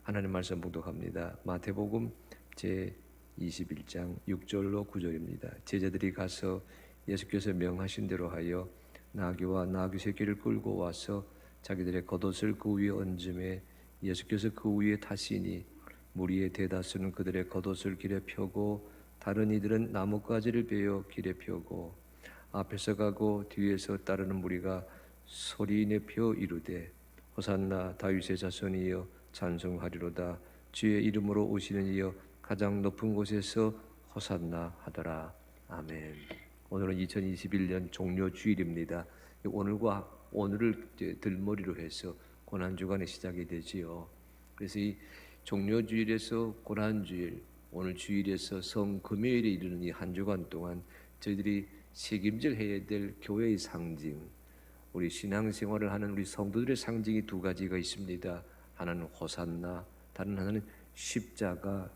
하나님 말씀 봉독합니다. 마태복음 제 21장 6절로 9절입니다. 제자들이 가서 예수께서 명하신 대로 하여 나귀와 나귀 새끼를 끌고 와서 자기들의 겉옷을 그 위에 얹음에 예수께서 그 위에 타시니 무리의 대다수는 그들의 겉옷을 길에 펴고 다른 이들은 나뭇가지를 베어 길에 펴고 앞에서 가고 뒤에서 따르는 무리가 소리 내며 이르되 호산나 다윗의 자손이여 찬송하리로다. 주의 이름으로 오시는 이여 가장 높은 곳에서 호산나 하더라. 아멘. 오늘은 2021년 종료 주일입니다. 오늘을 들머리로 해서 고난주간의 시작이 되지요. 그래서 이 종료 주일에서 고난 주일, 오늘 주일에서 성금요일에 이르는 이 한 주간 동안 저희들이 책임질 해야 될 교회의 상징, 우리 신앙생활을 하는 우리 성도들의 상징이 두 가지가 있습니다. 하나는 호산나, 다른 하나는 십자가입니다.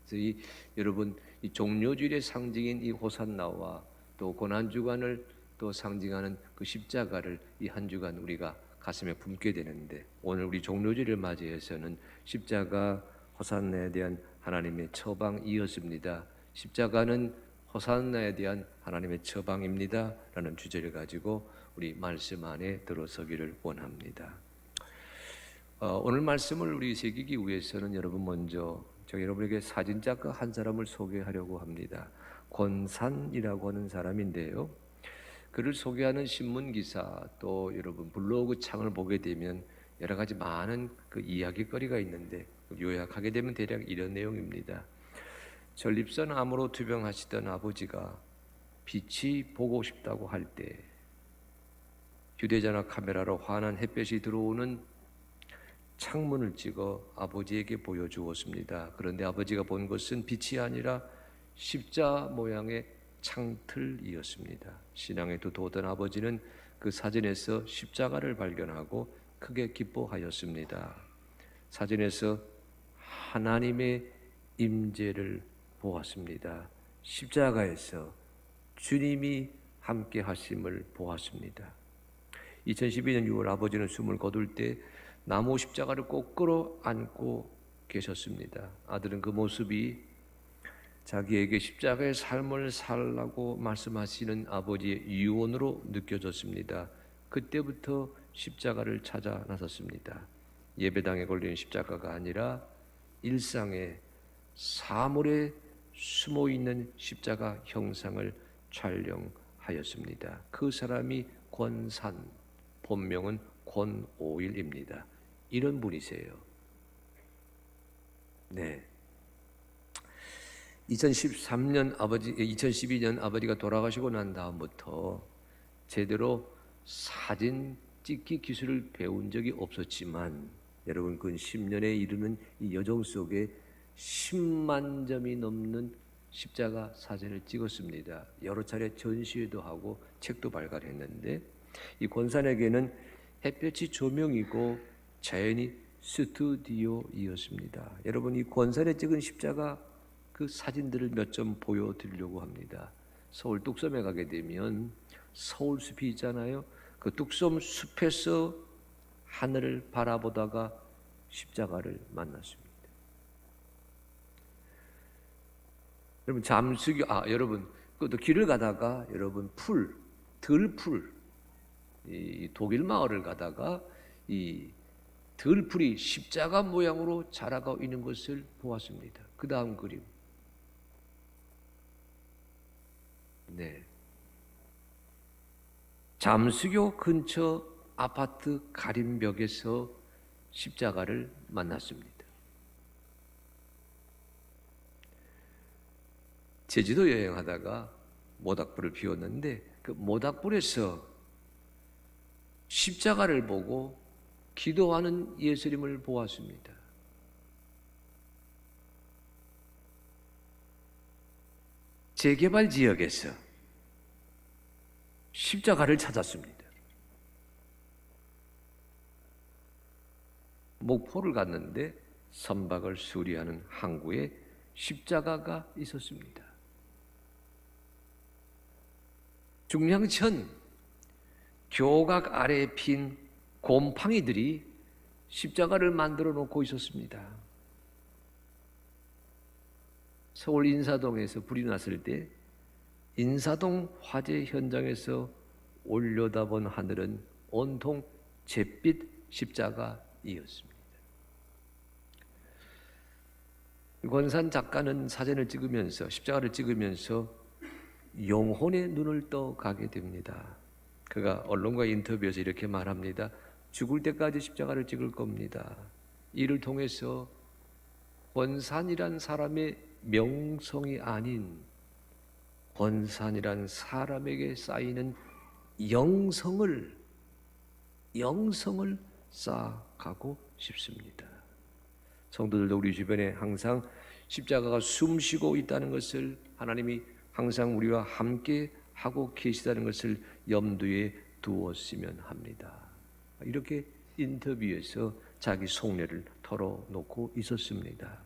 그래서 여러분 이 종료주일의 상징인 이 호산나와 또 고난주간을 또 상징하는 그 십자가를 이 한 주간 우리가 가슴에 품게 되는데, 오늘 우리 종료주일을 맞이해서는 십자가 호산나에 대한 하나님의 처방이었습니다. 십자가는 호산나에 대한 하나님의 처방입니다 라는 주제를 가지고 우리 말씀 안에 들어서기를 원합니다. 오늘 말씀을 우리 새기기 위해서는 여러분 먼저 제가 여러분에게 사진작가 한 사람을 소개하려고 합니다. 권산이라고 하는 사람인데요, 그를 소개하는 신문기사 또 여러분 블로그 창을 보게 되면 여러 가지 많은 그 이야기거리가 있는데 요약하게 되면 대략 이런 내용입니다. 전립선 암으로 투병하시던 아버지가 빛이 보고 싶다고 할 때 휴대전화 카메라로 환한 햇볕이 들어오는 창문을 찍어 아버지에게 보여주었습니다. 그런데 아버지가 본 것은 빛이 아니라 십자 모양의 창틀이었습니다. 신앙에 두터웠던 아버지는 그 사진에서 십자가를 발견하고 크게 기뻐하였습니다. 사진에서 하나님의 임재를 보았습니다. 십자가에서 주님이 함께 하심을 보았습니다. 2012년 6월 아버지는 숨을 거둘 때 나무 십자가를 꼭 끌어안고 계셨습니다. 아들은 그 모습이 자기에게 십자가의 삶을 살라고 말씀하시는 아버지의 유언으로 느껴졌습니다. 그때부터 십자가를 찾아 나섰습니다. 예배당에 걸린 십자가가 아니라 일상의 사물에 숨어있는 십자가 형상을 촬영하였습니다. 그 사람이 권산, 본명은 권오일입니다. 이런 분이세요. 네. 2012년 아버지가 돌아가시고 난 다음부터 제대로 사진 찍기 기술을 배운 적이 없었지만 여러분 그 10년에 이르는 이 여정 속에 10만 점이 넘는 십자가 사진을 찍었습니다. 여러 차례 전시회도 하고 책도 발간했는데, 이 권산에게는 햇볕이 조명이고 자연이 스튜디오이었습니다. 여러분 이 권산에 찍은 십자가 그 사진들을 몇 점 보여드리려고 합니다. 서울 뚝섬에 가게 되면 서울숲이 있잖아요. 그 뚝섬 숲에서 하늘을 바라보다가 십자가를 만났습니다. 여러분 잠수교 여러분 또 길을 가다가 여러분 들풀 이 독일 마을을 가다가 이 들풀이 십자가 모양으로 자라고 있는 것을 보았습니다. 그 다음 그림. 네. 잠수교 근처 아파트 가림벽에서 십자가를 만났습니다. 제주도 여행하다가 모닥불을 피웠는데 그 모닥불에서 십자가를 보고 기도하는 예수님을 보았습니다. 재개발 지역에서 십자가를 찾았습니다. 목포를 갔는데 선박을 수리하는 항구에 십자가가 있었습니다. 중량천 교각 아래에 핀 곰팡이들이 십자가를 만들어 놓고 있었습니다. 서울 인사동에서 불이 났을 때 인사동 화재 현장에서 올려다본 하늘은 온통 잿빛 십자가이었습니다. 권산 작가는 사진을 찍으면서 십자가를 찍으면서 영혼의 눈을 떠가게 됩니다. 그가 언론과 인터뷰에서 이렇게 말합니다. 죽을 때까지 십자가를 찍을 겁니다. 이를 통해서 권산이란 사람의 명성이 아닌 권산이란 사람에게 쌓이는 영성을 쌓아가고 싶습니다. 성도들도 우리 주변에 항상 십자가가 숨쉬고 있다는 것을, 하나님이 항상 우리와 함께 하고 계시다는 것을 염두에 두었으면 합니다. 이렇게 인터뷰에서 자기 속내를 털어놓고 있었습니다.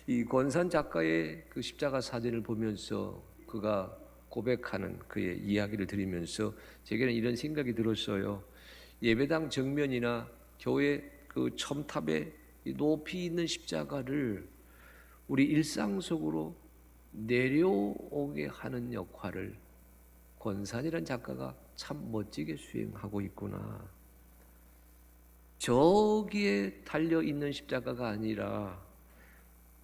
이 권산 작가의 그 십자가 사진을 보면서 그가 고백하는 그의 이야기를 들으면서 제게는 이런 생각이 들었어요. 예배당 정면이나 교회 그 첨탑에 높이 있는 십자가를 우리 일상 속으로 내려오게 하는 역할을 권산이라는 작가가 참 멋지게 수행하고 있구나. 저기에 달려있는 십자가가 아니라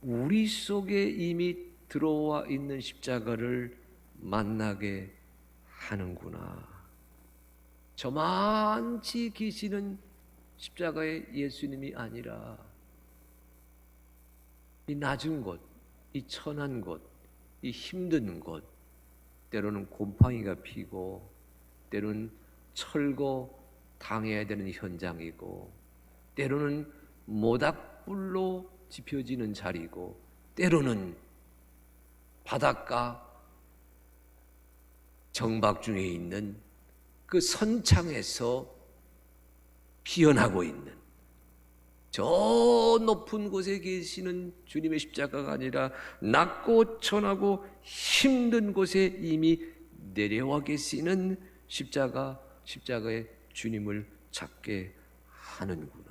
우리 속에 이미 들어와 있는 십자가를 만나게 하는구나. 저만치 계시는 십자가의 예수님이 아니라 이 낮은 곳, 이 천한 곳, 이 힘든 곳, 때로는 곰팡이가 피고 때로는 철거 당해야 되는 현장이고 때로는 모닥불로 지펴지는 자리고 때로는 바닷가 정박 중에 있는 그 선창에서 피어나고 있는 저 높은 곳에 계시는 주님의 십자가가 아니라 낮고 천하고 힘든 곳에 이미 내려와 계시는 십자가의 주님을 찾게 하는구나.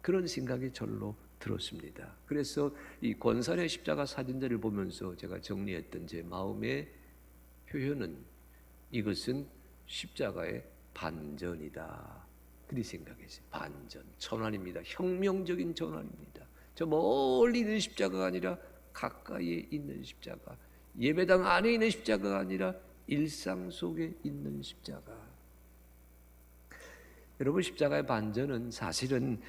그런 생각이 절로 들었습니다. 그래서 이 권산의 십자가 사진들을 보면서 제가 정리했던 제 마음의 표현은 이것은 십자가의 반전이다. 그리 생각했어요. 반전, 전환입니다. 혁명적인 전환입니다. 저 멀리 있는 십자가가 아니라 가까이에 있는 십자가, 예배당 안에 있는 십자가가 아니라 일상 속에 있는 십자가. 여러분, 십자가의 반전은 사실은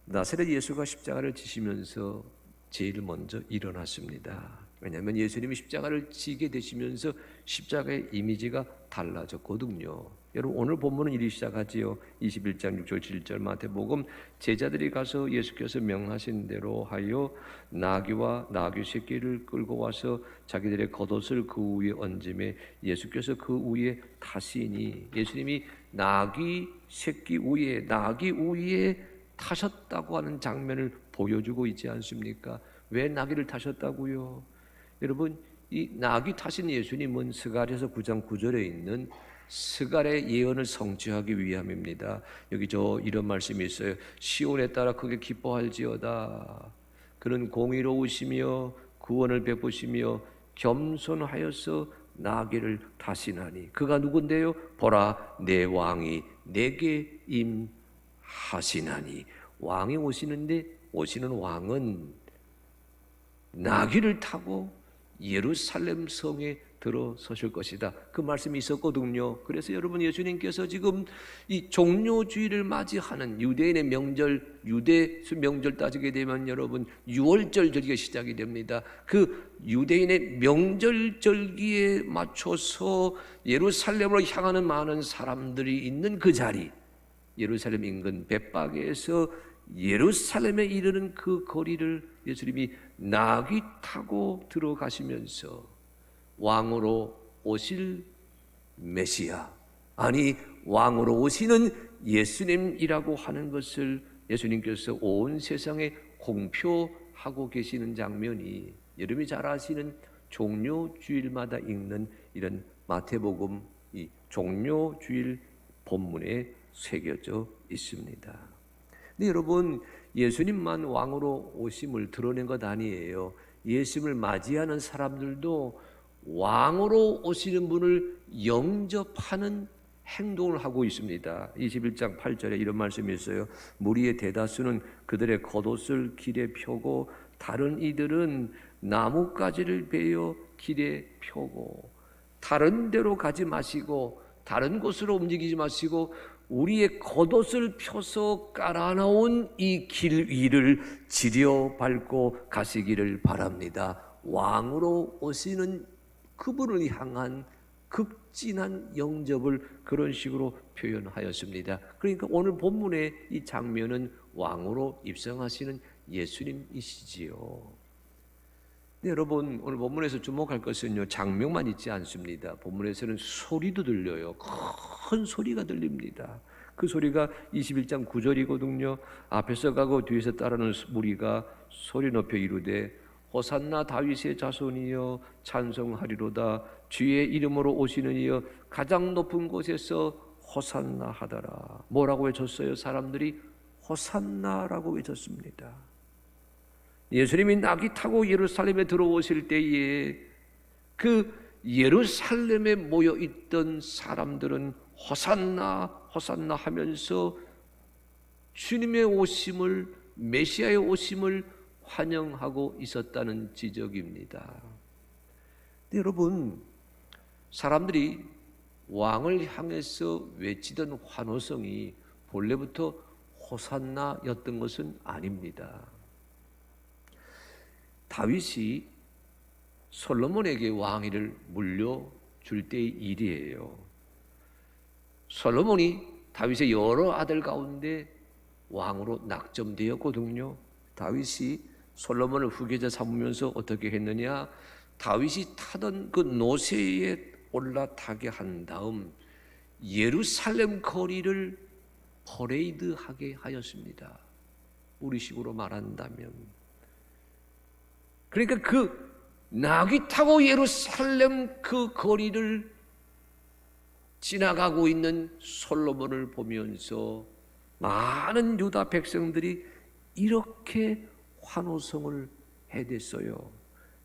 나사렛 예수가 십자가를 지시면서 제일 먼저 일어났습니다. 왜냐하면 예수님이 십자가를 지게 되시면서 십자가의 이미지가 달라졌거든요. 여러분, 오늘 본문은 이리 시작하지요. 21장 6절 7절 마태복음, 제자들이 가서 예수께서 명하신 대로 하여 나귀와 나귀 새끼를 끌고 와서 자기들의 겉옷을 그 위에 얹음에 예수께서 그 위에 타시니, 예수님이 나귀 새끼 위에, 나귀 위에 타셨다고 하는 장면을 보여주고 있지 않습니까? 왜 나귀를 타셨다고요? 여러분, 이 나귀 타신 예수님은 스가랴서 9장 9절에 있는 스갈의 예언을 성취하기 위함입니다. 여기 이런 말씀이 있어요. 시온에 따라 크게 기뻐할지어다. 그는 공의로우시며 구원을 베푸시며 겸손하여서 나귀를 타시나니. 그가 누군데요? 보라, 내 왕이 내게 임하시나니. 왕이 오시는 왕은 나귀를 타고 예루살렘 성에 들어서실 것이다. 그 말씀이 있었거든요. 그래서 여러분, 예수님께서 지금 이 종료주의를 맞이하는 유대인의 명절, 유대수 명절 따지게 되면 여러분 6월절 절기가 시작이 됩니다. 그 유대인의 명절 절기에 맞춰서 예루살렘으로 향하는 많은 사람들이 있는 그 자리, 예루살렘 인근 벳바게에서 예루살렘에 이르는 그 거리를 예수님이 나귀 타고 들어가시면서 왕으로 오실 메시아, 아니 왕으로 오시는 예수님이라고 하는 것을 예수님께서 온 세상에 공표하고 계시는 장면이 여러분이 잘 아시는 종료주일마다 읽는 이런 마태복음 이 종료주일 본문에 새겨져 있습니다. 근데 여러분, 예수님만 왕으로 오심을 드러낸 것 아니에요. 예수님을 맞이하는 사람들도 왕으로 오시는 분을 영접하는 행동을 하고 있습니다. 21장 8절에 이런 말씀이 있어요. 무리의 대다수는 그들의 겉옷을 길에 펴고 다른 이들은 나뭇가지를 베어 길에 펴고, 다른 데로 가지 마시고 다른 곳으로 움직이지 마시고 우리의 겉옷을 펴서 깔아놓은 이 길 위를 지려 밟고 가시기를 바랍니다. 왕으로 오시는 그분을 향한 극진한 영접을 그런 식으로 표현하였습니다. 그러니까 오늘 본문의 이 장면은 왕으로 입성하시는 예수님이시지요. 네, 여러분, 오늘 본문에서 주목할 것은요, 장면만 있지 않습니다. 본문에서는 소리도 들려요. 큰 소리가 들립니다. 그 소리가 21장 9절이거든요. 앞에서 가고 뒤에서 따르는 무리가 소리 높여 이르되 호산나 다윗의 자손이여 찬송하리로다. 주의 이름으로 오시는 이여 가장 높은 곳에서 호산나 하더라. 뭐라고 외쳤어요? 사람들이 호산나라고 외쳤습니다. 예수님이 낙이 타고 예루살렘에 들어오실 때에 그 예루살렘에 모여 있던 사람들은 호산나 호산나 하면서 주님의 오심을, 메시아의 오심을 환영하고 있었다는 지적입니다. 여러분, 사람들이 왕을 향해서 외치던 환호성이 본래부터 호산나였던 것은 아닙니다. 다윗이 솔로몬에게 왕위를 물려줄 때의 일이에요. 솔로몬이 다윗의 여러 아들 가운데 왕으로 낙점되었거든요. 다윗이 솔로몬을 후계자 삼으면서 어떻게 했느냐? 다윗이 타던 그 노새에 올라타게 한 다음 예루살렘 거리를 퍼레이드하게 하였습니다. 우리식으로 말한다면, 그러니까 그 낙이 타고 예루살렘 그 거리를 지나가고 있는 솔로몬을 보면서 많은 유다 백성들이 이렇게 환호성을 해댔어요.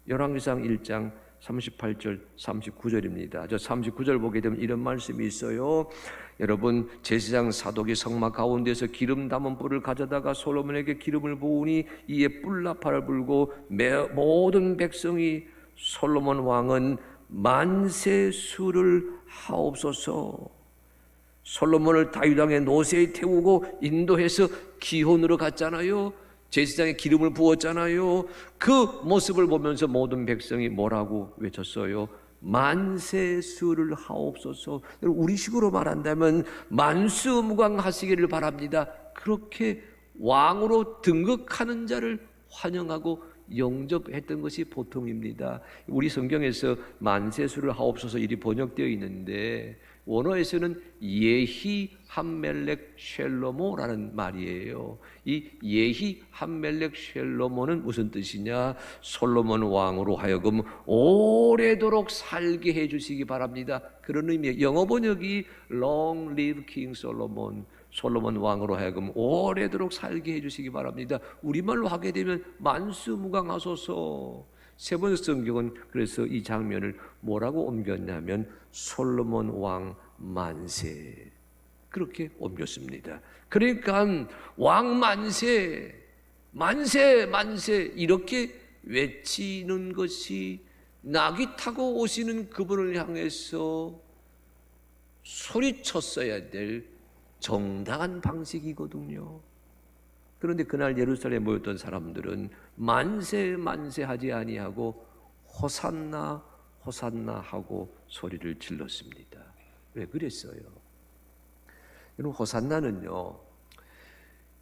열왕기상 1장 38절 39절입니다. 저 39절 보게 되면 이런 말씀이 있어요. 여러분, 제사장 사독이 성막 가운데서 기름 담은 뿔을 가져다가 솔로몬에게 기름을 부으니 이에 뿔나팔을 불고 모든 백성이 솔로몬 왕은 만세 수를 하옵소서. 솔로몬을 다윗 왕의 노새에 태우고 인도해서 기혼으로 갔잖아요. 제사장에 기름을 부었잖아요. 그 모습을 보면서 모든 백성이 뭐라고 외쳤어요? 만세수를 하옵소서. 우리식으로 말한다면 만수무강하시기를 바랍니다. 그렇게 왕으로 등극하는 자를 환영하고 영접했던 것이 보통입니다. 우리 성경에서 만세수를 하옵소서 이리 번역되어 있는데 원어에서는 예히 함멜렉 쉘로모라는 말이에요. 이 예히 함멜렉 쉘로모는 무슨 뜻이냐? 솔로몬 왕으로 하여금 오래도록 살게 해주시기 바랍니다. 그런 의미예요. 영어 번역이 Long live King Solomon, 솔로몬 왕으로 하여금 오래도록 살게 해주시기 바랍니다. 우리말로 하게 되면 만수무강하소서. 세 번째 성경은 그래서 이 장면을 뭐라고 옮겼냐면 솔로몬 왕 만세, 그렇게 옮겼습니다. 그러니까 왕 만세, 만세, 만세 이렇게 외치는 것이 낙이 타고 오시는 그분을 향해서 소리쳤어야 될 정당한 방식이거든요. 그런데 그날 예루살렘에 모였던 사람들은 만세 만세 하지 아니하고 호산나 호산나 하고 소리를 질렀습니다. 왜 그랬어요? 여러분, 호산나는요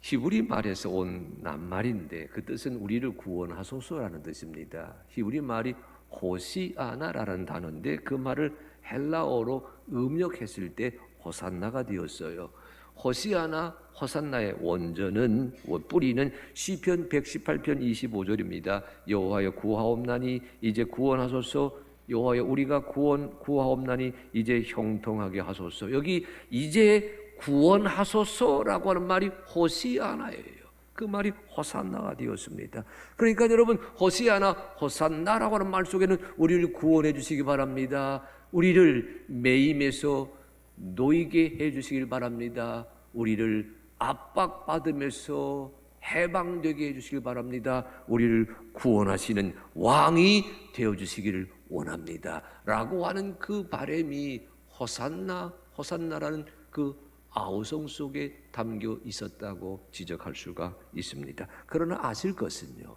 히브리 말에서 온 낱말인데 그 뜻은 우리를 구원하소서라는 뜻입니다. 히브리 말이 호시아나라는 단어인데 그 말을 헬라어로 음력했을 때 호산나가 되었어요. 호시아나, 호산나의 원전은 뿌리는 시편 118편 25절입니다. 여호와여 구하옵나니 이제 구원하소서. 여호와여 우리가 구하옵나니 이제 형통하게 하소서. 여기 이제 구원하소서라고 하는 말이 호시아나예요. 그 말이 호산나가 되었습니다. 그러니까 여러분, 호시아나, 호산나라고 하는 말 속에는 우리를 구원해 주시기 바랍니다. 우리를 매임에서 놓이게 해 주시길 바랍니다. 우리를 압박받으면서 해방되게 해 주시길 바랍니다. 우리를 구원하시는 왕이 되어 주시기를 원합니다. 라고 하는 그 바람이 호산나, 호산나라는 그 아우성 속에 담겨 있었다고 지적할 수가 있습니다. 그러나 아실 것은요,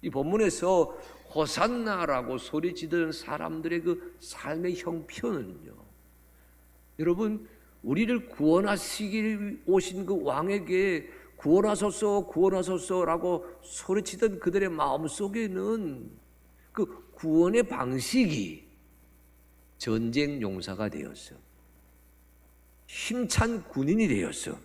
이 본문에서 호산나라고 소리치던 사람들의 그 삶의 형편은요, 여러분, 우리를 구원하시기 오신 그 왕에게 구원하소서 구원하소서라고 소리치던 그들의 마음속에는 그 구원의 방식이 전쟁 용사가 되었어, 힘찬 군인이 되었어,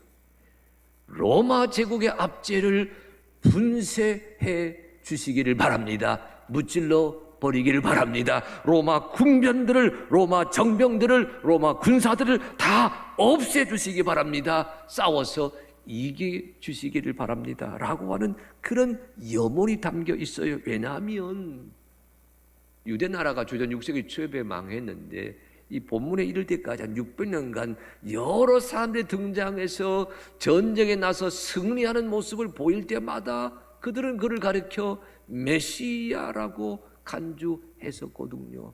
로마 제국의 압제를 분쇄해 주시기를 바랍니다. 무찔러 버리기를 바랍니다. 로마 군병들을, 로마 정병들을, 로마 군사들을 다 없애주시기 바랍니다. 싸워서 이겨 주시기를 바랍니다. 라고 하는 그런 염원이 담겨 있어요. 왜냐하면 유대 나라가 주전 6세기 초에 망했는데 이 본문에 이를 때까지 한 600년간 여러 사람들이 등장해서 전쟁에 나서 승리하는 모습을 보일 때마다 그들은 그를 가리켜 메시아라고 간주했었거든요.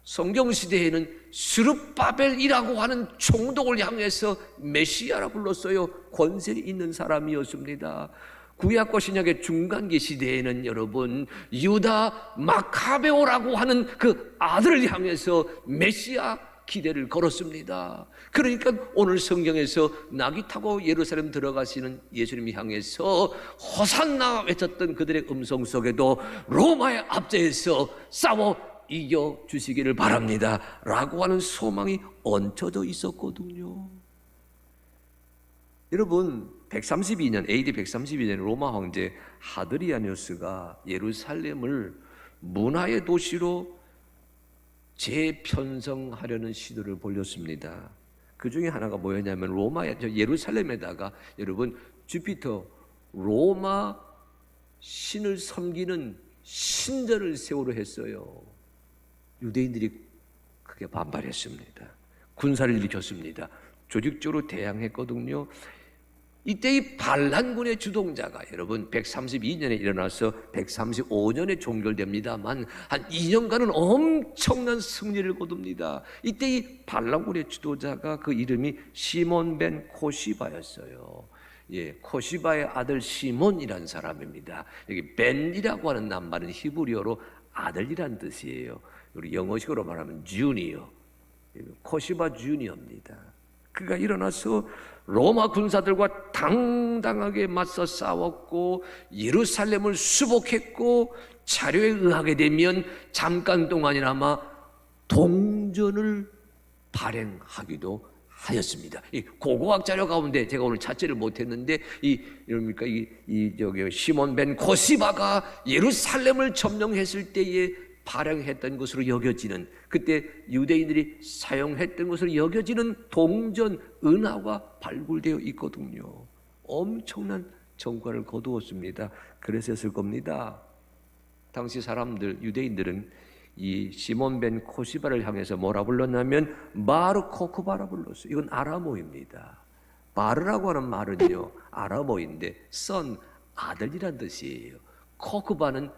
성경시대에는 스룹바벨이라고 하는 총독을 향해서 메시아라 불렀어요. 권세 있는 사람이었습니다. 구약과 신약의 중간기 시대에는 여러분, 유다 마카베오라고 하는 그 아들을 향해서 메시아 기대를 걸었습니다. 그러니까 오늘 성경에서 나귀 타고 예루살렘 들어가시는 예수님을 향해서 호산나 외쳤던 그들의 음성 속에도 로마의 압제에서 싸워 이겨 주시기를 바랍니다 라고 하는 소망이 얹혀져 있었거든요. 여러분, 132년 AD 132년 로마 황제 하드리아누스가 예루살렘을 문화의 도시로 재편성하려는 시도를 벌였습니다. 그 중에 하나가 뭐였냐면 예루살렘에다가 여러분 주피터 로마 신을 섬기는 신전을 세우려 했어요. 유대인들이 크게 반발했습니다. 군사를 일으켰습니다. 조직적으로 대항했거든요. 이때 이 반란군의 주동자가 여러분 132년에 일어나서 135년에 종결됩니다만 한 2년간은 엄청난 승리를 거둡니다. 이때 이 반란군의 주도자가 그 이름이 시몬 벤 코시바였어요. 예, 코시바의 아들 시몬이라는 사람입니다. 여기 벤이라고 하는 낱말은 히브리어로 아들이란 뜻이에요. 우리 영어식으로 말하면 주니어, 코시바 주니어입니다. 그가 일어나서 로마 군사들과 당당하게 맞서 싸웠고 예루살렘을 수복했고 자료에 의하게 되면 잠깐 동안이나마 동전을 발행하기도 하였습니다. 이 고고학 자료 가운데 제가 오늘 찾지를 못했는데 저기 시몬 벤 코시바가 예루살렘을 점령했을 때에 발행했던 것으로 여겨지는, 그때 유대인들이 사용했던 것으로 여겨지는 동전 은화가 발굴되어 있거든요. 엄청난 성과를 거두었습니다. 그랬을 겁니다. 당시 사람들, 유대인들은 이 시몬 벤 코시바를 향해서 뭐라 불렀냐면 바르 코크바라 불렀어요. 이건 아람어입니다. 바르라고 하는 말은요 아람어인데 선, 아들이란 뜻이에요. 코크바는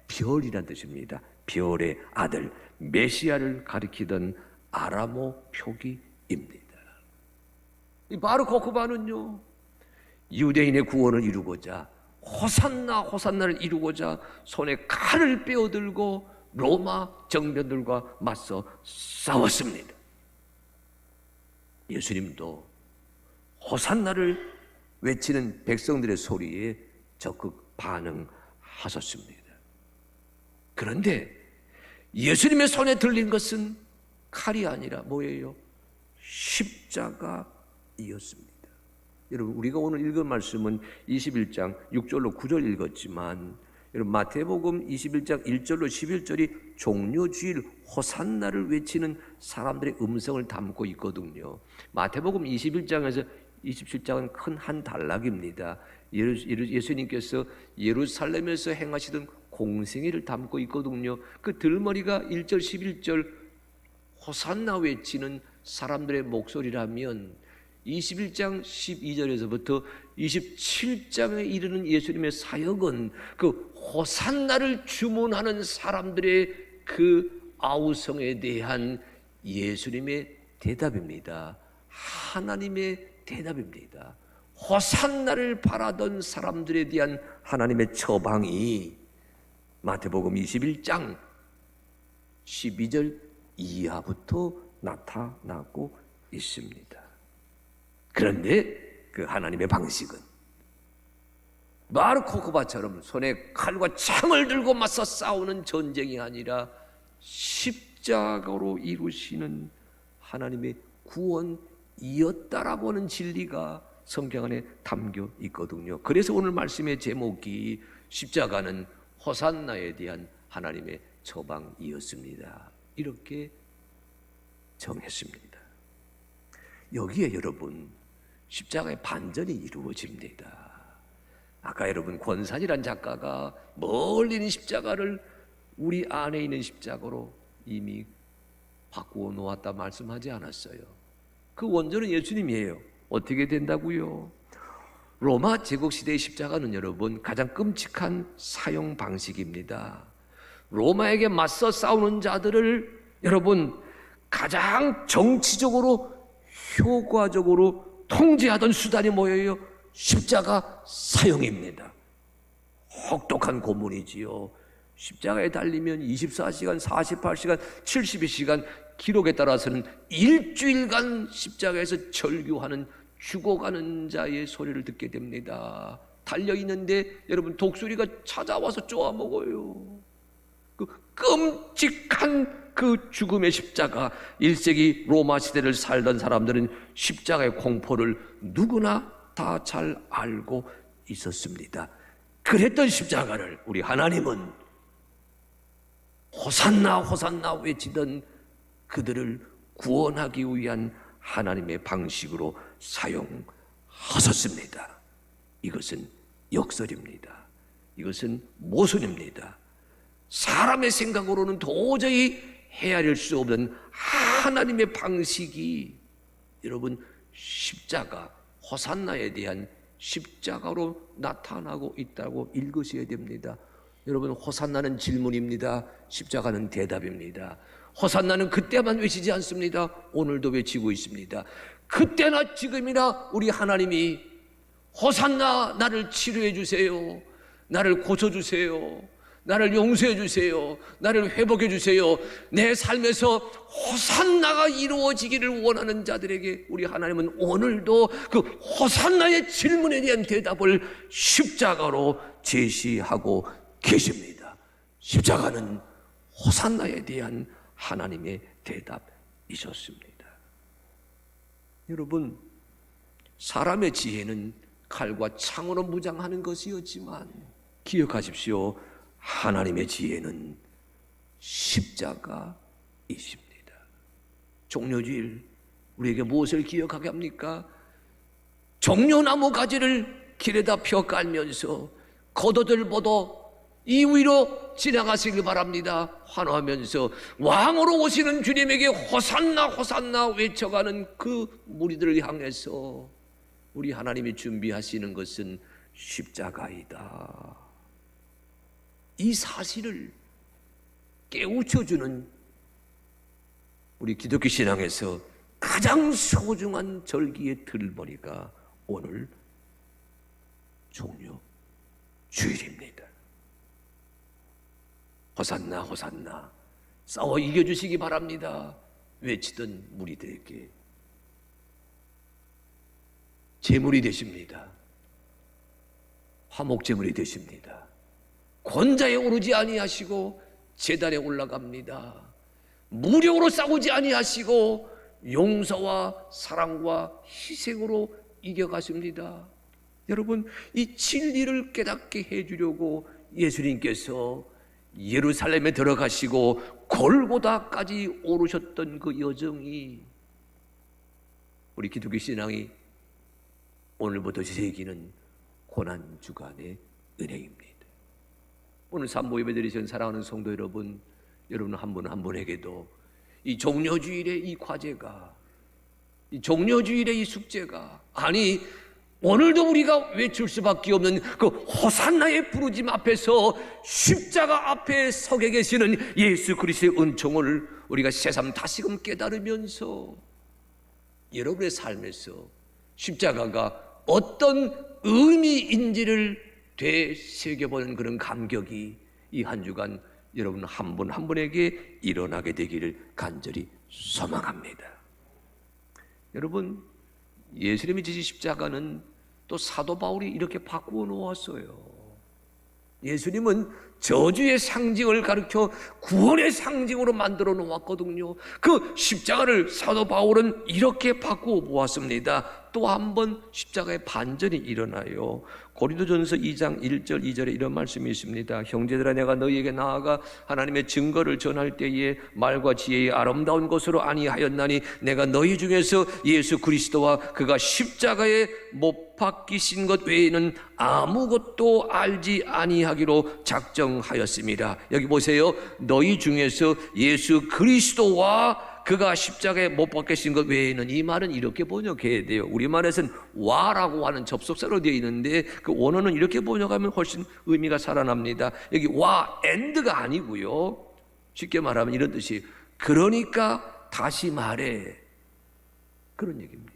별이란 뜻입니다. 별의 아들, 메시아를 가리키던 아람어 표기입니다. 이 바르 코크바는요 유대인의 구원을 이루고자 호산나, 호산나를 이루고자 손에 칼을 빼어들고 로마 정병들과 맞서 싸웠습니다. 예수님도 호산나를 외치는 백성들의 소리에 적극 반응하셨습니다. 그런데 예수님의 손에 들린 것은 칼이 아니라 뭐예요? 십자가이었습니다. 여러분, 우리가 오늘 읽은 말씀은 21장 6절로 9절 읽었지만 여러분 마태복음 21장 1절로 11절이 종려주일 호산나를 외치는 사람들의 음성을 담고 있거든요. 마태복음 21장에서 27장은 큰 한 단락입니다. 예수님께서 예루살렘에서 행하시던 공생애를 담고 있거든요. 그 들머리가 1절 11절 호산나 외치는 사람들의 목소리라면 21장 12절에서부터 27장에 이르는 예수님의 사역은 그 호산나를 주문하는 사람들의 그 아우성에 대한 예수님의 대답입니다. 하나님의 대답입니다. 호산나를 바라던 사람들에 대한 하나님의 처방이 마태복음 21장 12절 이하부터 나타나고 있습니다. 그런데 그 하나님의 방식은 바르코크바처럼 손에 칼과 창을 들고 맞서 싸우는 전쟁이 아니라 십자가로 이루시는 하나님의 구원이었다라고 하는 진리가 성경 안에 담겨 있거든요. 그래서 오늘 말씀의 제목이 십자가는 호산나에 대한 하나님의 처방이었습니다. 이렇게 정했습니다. 여기에 여러분 십자가의 반전이 이루어집니다. 아까 여러분 권산이란 작가가 멀리 있는 십자가를 우리 안에 있는 십자가로 이미 바꾸어 놓았다 말씀하지 않았어요. 그 원조는 예수님이에요. 어떻게 된다고요? 로마 제국시대의 십자가는 여러분 가장 끔찍한 사용 방식입니다. 로마에게 맞서 싸우는 자들을 여러분 가장 정치적으로 효과적으로 통제하던 수단이 뭐예요? 십자가 사형입니다. 혹독한 고문이지요. 십자가에 달리면 24시간, 48시간, 72시간, 기록에 따라서는 일주일간 십자가에서 절규하는 죽어가는 자의 소리를 듣게 됩니다. 달려있는데 여러분 독수리가 찾아와서 쪼아먹어요. 그 끔찍한 그 죽음의 십자가, 1세기 로마 시대를 살던 사람들은 십자가의 공포를 누구나 다 잘 알고 있었습니다. 그랬던 십자가를 우리 하나님은 호산나 호산나 외치던 그들을 구원하기 위한 하나님의 방식으로 사용하셨습니다. 이것은 역설입니다. 이것은 모순입니다. 사람의 생각으로는 도저히 헤아릴 수 없는 하나님의 방식이 여러분 십자가, 호산나에 대한 십자가로 나타나고 있다고 읽으셔야 됩니다. 여러분 호산나는 질문입니다. 십자가는 대답입니다. 호산나는 그때만 외치지 않습니다. 오늘도 외치고 있습니다. 그때나 지금이나 우리 하나님이 호산나 나를 치료해 주세요. 나를 고쳐주세요. 나를 용서해 주세요. 나를 회복해 주세요. 내 삶에서 호산나가 이루어지기를 원하는 자들에게 우리 하나님은 오늘도 그 호산나의 질문에 대한 대답을 십자가로 제시하고 계십니다. 십자가는 호산나에 대한 하나님의 대답이셨습니다. 여러분, 사람의 지혜는 칼과 창으로 무장하는 것이었지만 기억하십시오. 하나님의 지혜는 십자가이십니다. 종려주일 우리에게 무엇을 기억하게 합니까? 종려나무 가지를 길에다 펴 깔면서 겉옷을 이 위로 지나가시길 바랍니다. 환호하면서 왕으로 오시는 주님에게 호산나 호산나 외쳐가는 그 무리들을 향해서 우리 하나님이 준비하시는 것은 십자가이다. 이 사실을 깨우쳐주는 우리 기독교 신앙에서 가장 소중한 절기의 들머리가 오늘 종려주일입니다. 호산나 호산나 싸워 이겨주시기 바랍니다. 외치던 무리들에게 제물이 되십니다. 화목제물이 되십니다. 권자에 오르지 아니하시고 제단에 올라갑니다. 무력으로 싸우지 아니하시고 용서와 사랑과 희생으로 이겨가십니다. 여러분, 이 진리를 깨닫게 해주려고 예수님께서 예루살렘에 들어가시고 골고다까지 오르셨던 그 여정이 우리 기독교 신앙이 오늘부터 새기는 고난주간의 은혜입니다. 오늘 산모 예배 드리신 사랑하는 성도 여러분, 여러분 한 분 한 분에게도 이 종려주일의 이 과제가, 이 종려주일의 이 숙제가, 아니 오늘도 우리가 외칠 수밖에 없는 그 호산나의 부르짐 앞에서 십자가 앞에 서게 계시는 예수 그리스도의 은총을 우리가 새삼 다시금 깨달으면서 여러분의 삶에서 십자가가 어떤 의미인지를 되새겨보는 그런 감격이 이 한 주간 여러분 한 분 한 분에게 일어나게 되기를 간절히 소망합니다. 여러분, 예수님이 지신 십자가는 또 사도 바울이 이렇게 바꾸어 놓았어요. 예수님은 저주의 상징을 가르쳐 구원의 상징으로 만들어 놓았거든요. 그 십자가를 사도 바울은 이렇게 바꾸어 보았습니다. 또 한 번 십자가의 반전이 일어나요. 고린도전서 2장 1절 2절에 이런 말씀이 있습니다. 형제들아, 내가 너희에게 나아가 하나님의 증거를 전할 때에 말과 지혜의 아름다운 것으로 아니하였나니 내가 너희 중에서 예수 그리스도와 그가 십자가에 못 박히신 것 외에는 아무것도 알지 아니하기로 작정하였습니다. 여기 보세요. 너희 중에서 예수 그리스도와 그가 십자가에 못 박히신 것 외에는, 이 말은 이렇게 번역해야 돼요. 우리말에서는 와라고 하는 접속사로 되어 있는데 그 원어는 이렇게 번역하면 훨씬 의미가 살아납니다. 여기 와 and가 아니고요, 쉽게 말하면 이런 뜻이, 그러니까 다시 말해, 그런 얘기입니다.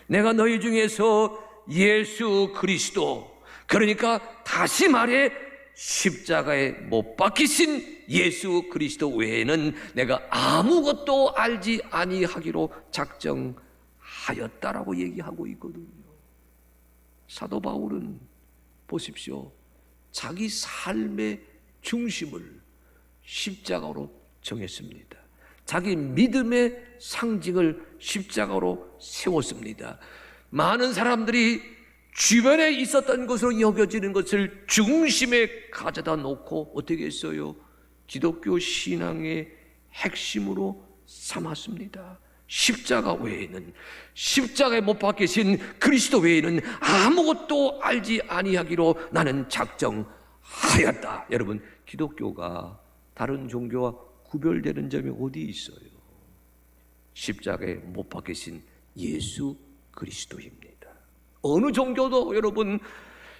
내가 너희 중에서 예수 그리스도, 그러니까 다시 말해 십자가에 못 박히신 예수 그리스도 외에는 내가 아무것도 알지 아니하기로 작정하였다라고 얘기하고 있거든요. 사도 바울은 보십시오, 자기 삶의 중심을 십자가로 정했습니다. 자기 믿음의 상징을 십자가로 세웠습니다. 많은 사람들이 주변에 있었던 것으로 여겨지는 것을 중심에 가져다 놓고 어떻게 했어요? 기독교 신앙의 핵심으로 삼았습니다. 십자가 외에는, 십자가에 못 박히신 그리스도 외에는 아무것도 알지 아니하기로 나는 작정하였다. 여러분, 기독교가 다른 종교와 구별되는 점이 어디 있어요? 십자가에 못 박히신 예수 그리스도입니다. 어느 종교도 여러분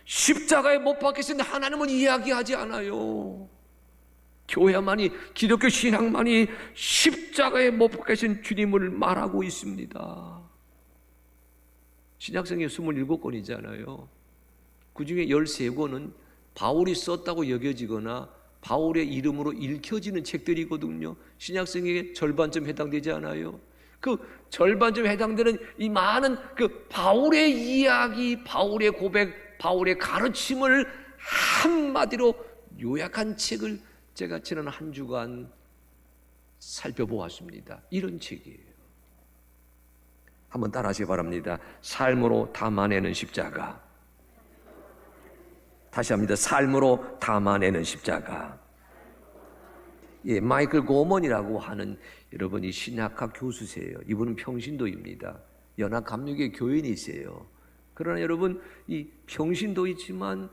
십자가에 못 박히신 하나님은 이야기하지 않아요. 교회만이, 기독교 신앙만이 십자가에 못 박히신 주님을 말하고 있습니다. 신약성경 27권이잖아요. 그 중에 13권은 바울이 썼다고 여겨지거나 바울의 이름으로 읽혀지는 책들이거든요. 신약성경의 절반쯤 해당되지 않아요? 그 절반쯤 해당되는 이 많은 그 바울의 이야기, 바울의 고백, 바울의 가르침을 한마디로 요약한 책을 제가 지난 한 주간 살펴보았습니다. 이런 책이에요. 한번 따라하시기 바랍니다. 삶으로 담아내는 십자가. 다시 합니다. 삶으로 담아내는 십자가. 예, 마이클 고먼이라고 하는 여러분이 신학학 교수세요. 이분은 평신도입니다. 연합감리교회 교인이세요. 그러나 여러분, 이 평신도이지만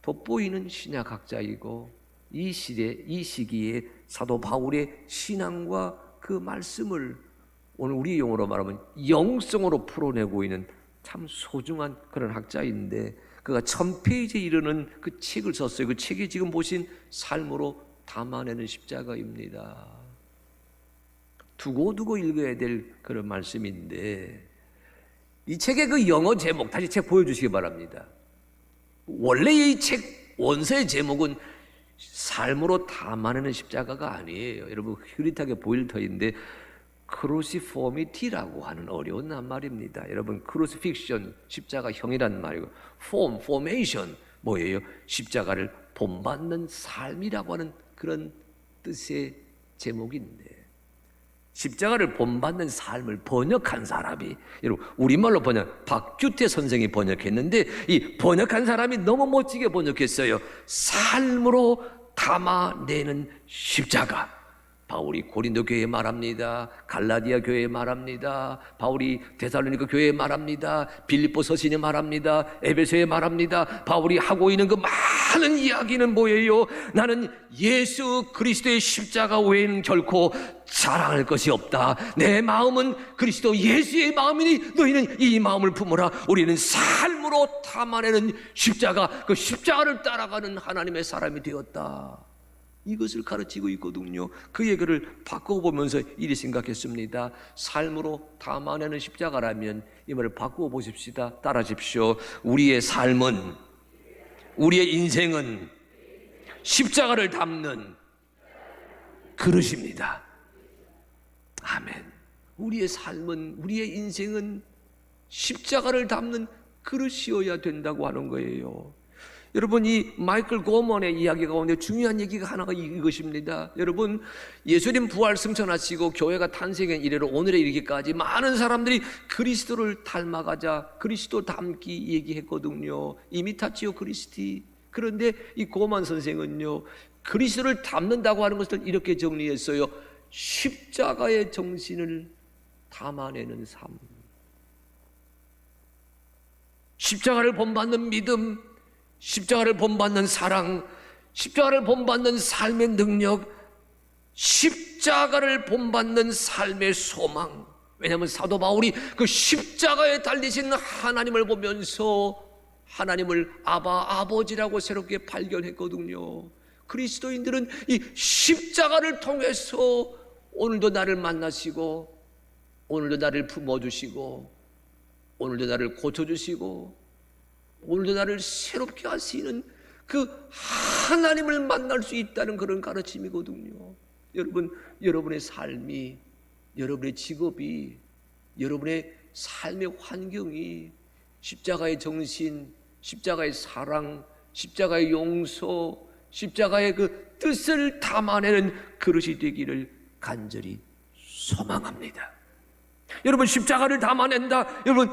돋보이는 신학학자이고 이 시기에 사도 바울의 신앙과 그 말씀을 오늘 우리 용어로 말하면 영성으로 풀어내고 있는 참 소중한 그런 학자인데, 그가 1000페이지에 이르는 그 책을 썼어요. 그 책이 지금 보신 삶으로 담아내는 십자가입니다. 두고두고 읽어야 될 그런 말씀인데, 이 책의 그 영어 제목, 다시 책 보여주시기 바랍니다. 원래 이 책 원서의 제목은 삶으로 담아내는 십자가가 아니에요. 여러분, 흐릿하게 보일 터인데 크루시포미티라고 하는 어려운 말입니다. 여러분, 크루시픽션, 십자가형이란 말이고, 포메이션, 뭐예요? 십자가를 본받는 삶이라고 하는 그런 뜻의 제목인데, 십자가를 본받는 삶을 번역한 사람이, 여러분 우리말로 박규태 선생이 번역했는데, 이 번역한 사람이 너무 멋지게 번역했어요. 삶으로 담아내는 십자가. 바울이 고린도 교회에 말합니다. 갈라디아 교회에 말합니다. 바울이 데살로니가 교회에 말합니다. 빌립보 서신에 말합니다. 에베소에 말합니다. 바울이 하고 있는 그 많은 이야기는 뭐예요? 나는 예수 그리스도의 십자가 외에는 결코 자랑할 것이 없다. 내 마음은 그리스도 예수의 마음이니 너희는 이 마음을 품으라. 우리는 삶으로 담아내는 십자가, 그 십자가를 따라가는 하나님의 사람이 되었다. 이것을 가르치고 있거든요. 그 얘기를 바꿔보면서 이리 생각했습니다. 삶으로 담아내는 십자가라면 이 말을 바꾸어 보십시다. 따라하십시오. 우리의 삶은, 우리의 인생은 십자가를 담는 그릇입니다. 아멘. 우리의 삶은, 우리의 인생은 십자가를 담는 그릇이어야 된다고 하는 거예요. 여러분, 이 마이클 고먼의 이야기 가운데 중요한 얘기가 하나가 이것입니다. 여러분, 예수님 부활 승천하시고 교회가 탄생한 이래로 오늘에 이르기까지 많은 사람들이 그리스도를 닮아가자, 그리스도 닮기 얘기했거든요. 이미타치오 그리스티. 그런데 이 고먼 선생은요, 그리스도를 닮는다고 하는 것을 이렇게 정리했어요. 십자가의 정신을 담아내는 삶, 십자가를 본받는 믿음, 십자가를 본받는 사랑, 십자가를 본받는 삶의 능력, 십자가를 본받는 삶의 소망. 왜냐하면 사도 바울이 그 십자가에 달리신 하나님을 보면서 하나님을 아버지라고 새롭게 발견했거든요. 그리스도인들은 이 십자가를 통해서 오늘도 나를 만나시고, 오늘도 나를 품어주시고, 오늘도 나를 고쳐주시고, 오늘도 나를 새롭게 하시는 그 하나님을 만날 수 있다는 그런 가르침이거든요. 여러분, 여러분의 삶이, 여러분의 직업이, 여러분의 삶의 환경이 십자가의 정신, 십자가의 사랑, 십자가의 용서, 십자가의 그 뜻을 담아내는 그릇이 되기를 간절히 소망합니다. 여러분, 십자가를 담아낸다. 여러분,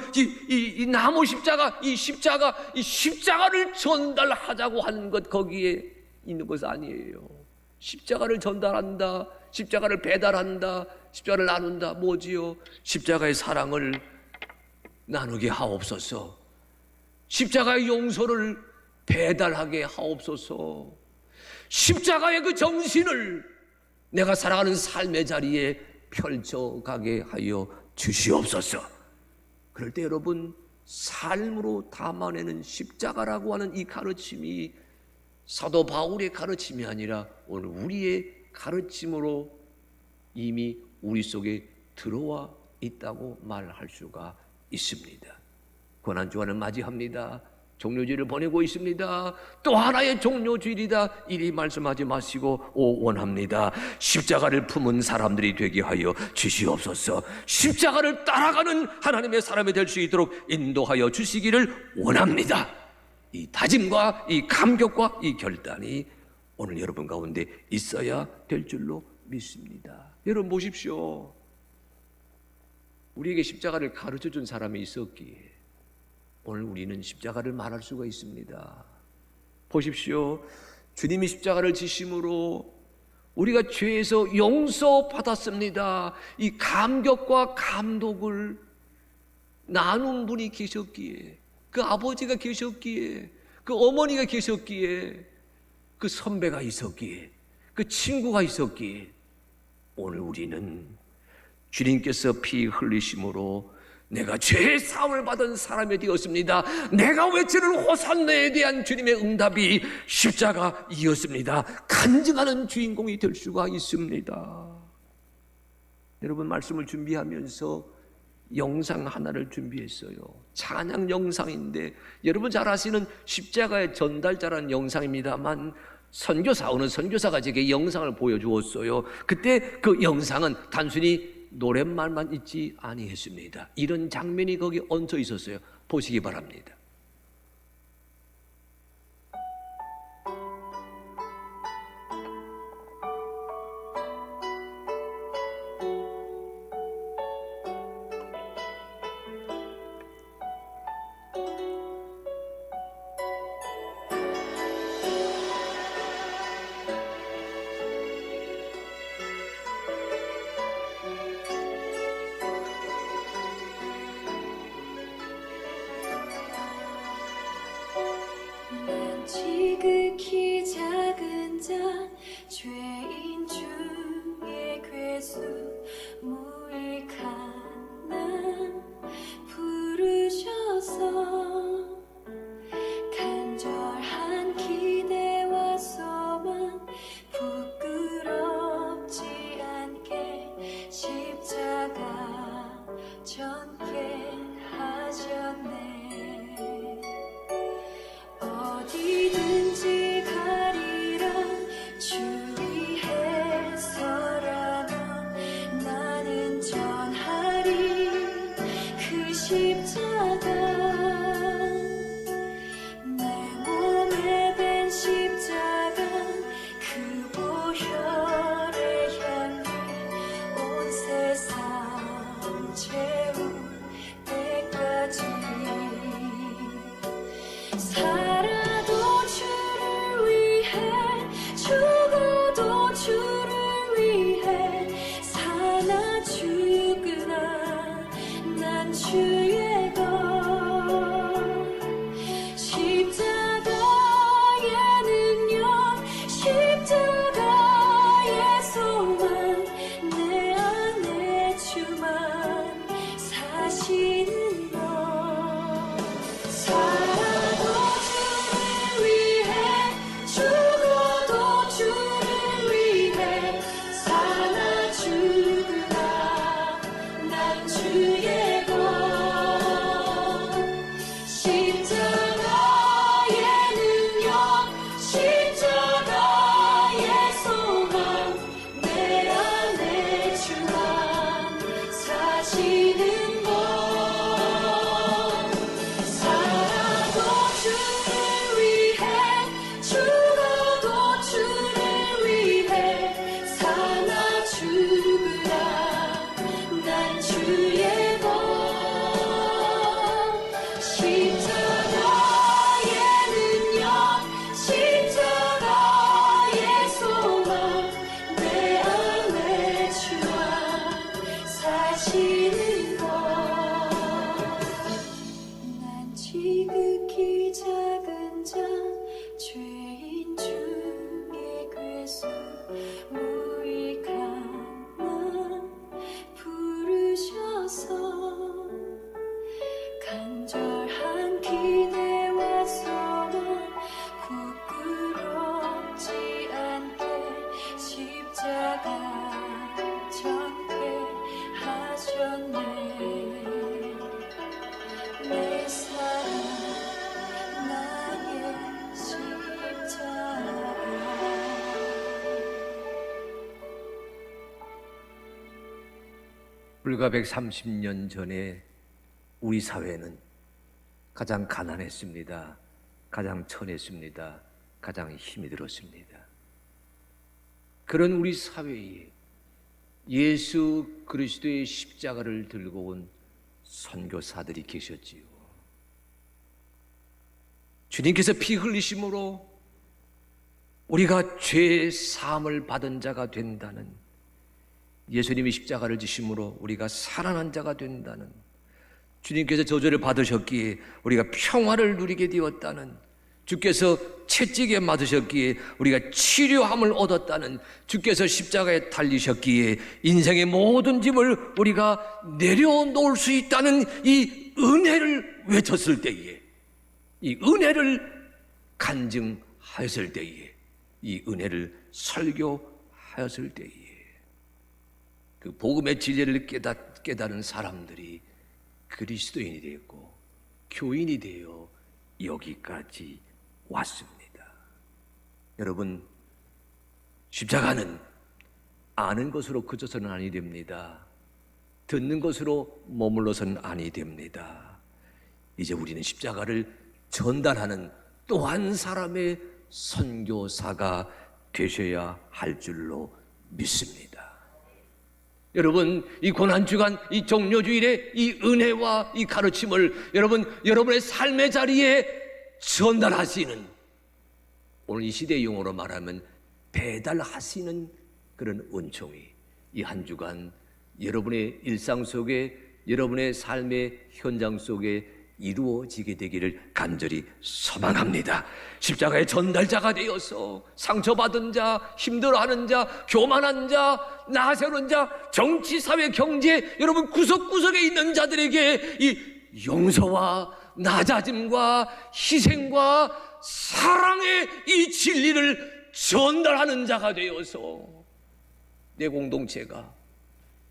이 나무 십자가, 이 십자가를 전달하자고 하는 것, 거기에 있는 것 아니에요. 십자가를 전달한다, 십자가를 배달한다, 십자가를 나눈다. 뭐지요? 십자가의 사랑을 나누게 하옵소서. 십자가의 용서를 배달하게 하옵소서. 십자가의 그 정신을 내가 살아가는 삶의 자리에 펼쳐가게 하여 주시옵소서. 그럴 때 여러분, 삶으로 담아내는 십자가라고 하는 이 가르침이 사도 바울의 가르침이 아니라 오늘 우리의 가르침으로 이미 우리 속에 들어와 있다고 말할 수가 있습니다. 고난주간을 맞이합니다. 종료주일을 보내고 있습니다. 또 하나의 종료주일이다, 이리 말씀하지 마시고 원합니다. 십자가를 품은 사람들이 되게 하여 주시옵소서. 십자가를 따라가는 하나님의 사람이 될 수 있도록 인도하여 주시기를 원합니다. 이 다짐과 이 감격과 이 결단이 오늘 여러분 가운데 있어야 될 줄로 믿습니다. 여러분 보십시오. 우리에게 십자가를 가르쳐준 사람이 있었기에 오늘 우리는 십자가를 말할 수가 있습니다. 보십시오. 주님이 십자가를 지심으로 우리가 죄에서 용서받았습니다. 이 감격과 감독을 나눈 분이 계셨기에, 그 아버지가 계셨기에, 그 어머니가 계셨기에, 그 선배가 있었기에, 그 친구가 있었기에 오늘 우리는 주님께서 피 흘리심으로 내가 죄의 사함을 받은 사람이 되었습니다. 내가 외치는 호산나에 대한 주님의 응답이 십자가이었습니다. 간증하는 주인공이 될 수가 있습니다. 여러분, 말씀을 준비하면서 영상 하나를 준비했어요. 찬양 영상인데 여러분 잘 아시는 십자가의 전달자라는 영상입니다만, 어느 선교사가 제게 영상을 보여주었어요. 그때 그 영상은 단순히 노랫말만 있지 아니했습니다. 이런 장면이 거기 얹혀 있었어요. 보시기 바랍니다. 십자가의 능력, 십자가의 소망, 내 안에 주만 사시는 것. 살아도 주를 위해, 죽어도 주를 위해, 사나 죽으나 난 주의 것. 십자가의 능력, 십자가의 소망, 내 안에 주만 사시는 것. 살아도 주를 위해, 죽어도 주를 위해, 사나 죽으나 난 주의 것. 십자가의 능력, 십자가의 소망, 내 안에 주만 사시는 것. 난 지극히 작은 자, 죄인 중에 괴수, 무익한 나 부르셔서 간절한 기대와 소망, 부끄럽지 않게 십자가 전폐하셨네. 내 사랑 나의 십자가. 불과 130년 전에 우리 사회는 가장 가난했습니다. 가장 천했습니다. 가장 힘이 들었습니다. 그런 우리 사회에 예수 그리스도의 십자가를 들고 온 선교사들이 계셨지요. 주님께서 피 흘리심으로 우리가 죄 사함을 받은 자가 된다는, 예수님이 십자가를 지심으로 우리가 살아난 자가 된다는, 주님께서 저주를 받으셨기에 우리가 평화를 누리게 되었다는, 주께서 채찍에 맞으셨기에 우리가 치료함을 얻었다는, 주께서 십자가에 달리셨기에 인생의 모든 짐을 우리가 내려놓을 수 있다는 이 은혜를 외쳤을 때에, 이 은혜를 간증하였을 때에, 이 은혜를 설교하였을 때에 그 복음의 진리를 깨달은 사람들이 그리스도인이 되었고 교인이 되어 여기까지 왔습니다. 여러분, 십자가는 아는 것으로 그쳐서는 아니 됩니다. 듣는 것으로 머물러서는 아니 됩니다. 이제 우리는 십자가를 전달하는 또 한 사람의 선교사가 되셔야 할 줄로 믿습니다. 여러분, 이 고난주간, 이 종료주일에 이 은혜와 이 가르침을 여러분의 삶의 자리에 전달하시는, 오늘 이 시대의 용어로 말하면 배달하시는 그런 은총이 이 한 주간 여러분의 일상 속에, 여러분의 삶의 현장 속에 이루어지게 되기를 간절히 소망합니다. 십자가의 전달자가 되어서 상처받은 자, 힘들어하는 자, 교만한 자, 나세우는 자, 정치, 사회, 경제, 여러분 구석구석에 있는 자들에게 이 용서와 낮아짐과 희생과 사랑의 이 진리를 전달하는 자가 되어서 내 공동체가,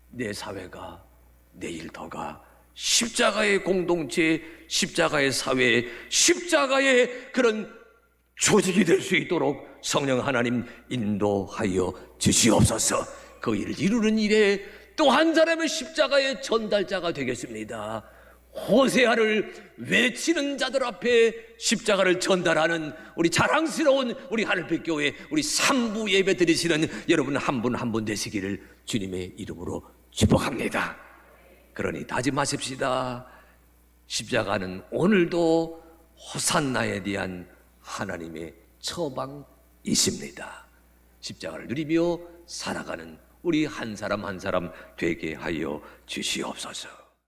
내 사회가, 내 일터가 십자가의 공동체, 십자가의 사회, 십자가의 그런 조직이 될 수 있도록 성령 하나님 인도하여 주시옵소서. 그 일을 이루는 일에 또 한 사람의 십자가의 전달자가 되겠습니다. 호세아를 외치는 자들 앞에 십자가를 전달하는 우리 자랑스러운 우리 하늘빛 교회, 우리 3부 예배 드리시는 여러분 한 분 한 분 되시기를 주님의 이름으로 축복합니다. 그러니 다짐하십시다. 십자가는 오늘도 호산나에 대한 하나님의 처방이십니다. 십자가를 누리며 살아가는 우리 한 사람 한 사람 되게 하여 주시옵소서.